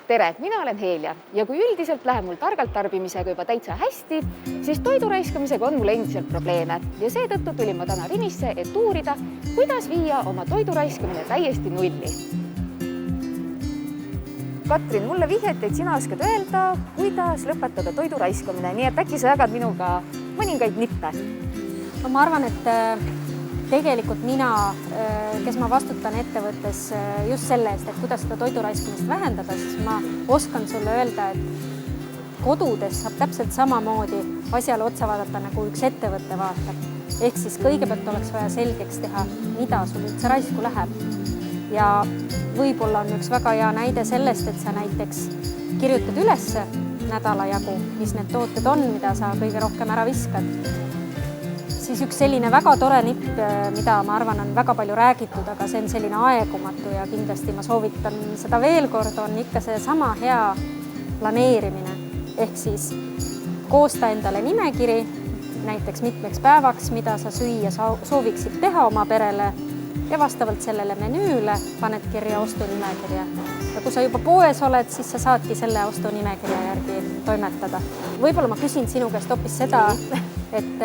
Tere, mina olen Helja ja kui üldiselt läheb mul targalt tarbimisega juba täitsa hästi, siis toidu raiskamisega on mul endiselt probleeme ja seetõttu tulin ma täna Rimisse, et uurida, kuidas viia oma toidu raiskamine täiesti nulli. Katrin, mulle vihjeti, et sina oskad öelda, kuidas lõpetada toidu raiskamine, nii et äkki sa jagad minuga mõningaid nippe? Ma arvan, et tegelikult mina, kes ma vastutan ettevõttes just selle eest, et kuidas seda toidu raiskamist vähendada, siis ma oskan sulle öelda, et kodudes saab täpselt samamoodi asjale otsa vaadata, nagu üks ettevõtte vaatab. Ehk siis kõigepealt oleks vaja selgeks teha, mida sul üldse raisku läheb. Ja võib-olla on üks väga hea näide sellest, et sa näiteks kirjutad üles nädala jagu, mis need tooted on, mida sa kõige rohkem ära viskad. Siis üks selline väga tore nipp, mida ma arvan on väga palju räägitud, aga see on selline aegumatu ja kindlasti ma soovitan seda veel kord, on ikka see sama hea planeerimine. Ehk siis koosta endale nimekiri näiteks mitmeks päevaks, mida sa süüa sooviksid teha oma perele ja vastavalt sellele menüüle paned kirja ostunimekirja. Ja kui sa juba poes oled, siis sa saadki selle ostunimekirja järgi toimetada. Võib-olla ma küsin sinu käest hoopis seda, et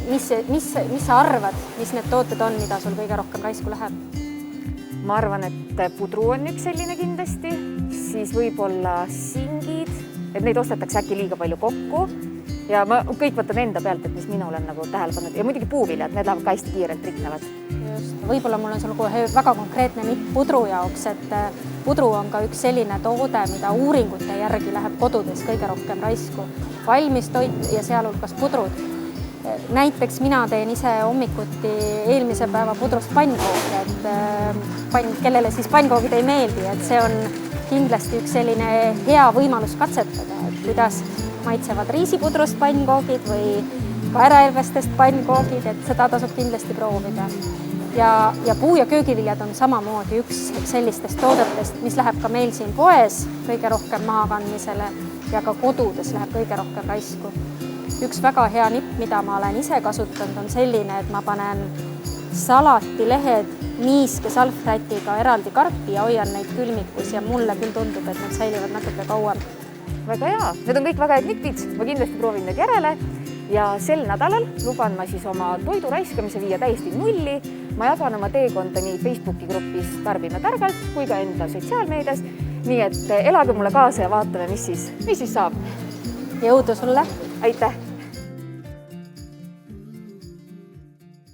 mis sa arvad, mis need tooted on, mida sul kõige rohkem raisku läheb? Ma arvan, et pudru on üks selline kindlasti, siis võib-olla singid, et neid ostetakse äkki liiga palju kokku ja ma kõik võtan enda pealt, et mis mina olen nagu tähele pannud ja muidugi puuviljad, need lähevad ka hästi kiirelt riknevad. Just. Võib-olla mul on sul väga konkreetne nipp pudru jaoks, et pudru on ka üks selline toode, mida uuringute järgi läheb kodudes kõige rohkem raisku. Valmis toit ja sealhulgas pudrud. Näiteks mina teen ise hommikuti eelmise päeva pudrust pannkoogi, et kellele siis pannkoogid ei meeldi, et see on kindlasti üks selline hea võimalus katsetada, et kuidas maitsevad riisipudrust pannkoogid või kaeraelvestest pannkoogid, et seda tasub kindlasti proovida. Ja puu- ja köögiviljad on samamoodi üks sellistest toodetest, mis läheb ka meil siin poes kõige rohkem mahakandmisele ja ka kodudes läheb kõige rohkem raisku. Üks väga hea nipp, mida ma olen ise kasutanud, on selline, et ma panen salatilehed niiske salvrätiga eraldi karpi ja hoian neid külmikus ja mulle küll tundub, et need säilivad natuke kauem. Väga hea, need on kõik väga head nipid, ma kindlasti proovin need järele ja sel nädalal luban ma siis oma toidu raiskamise viia täiesti nulli. Ma jagan oma teekonda nii Facebooki grupis Tarbime targalt kui ka enda sotsiaalmeedias, nii et elage mulle kaasa ja vaatame, mis siis saab. Jõudu sulle! Aitäh!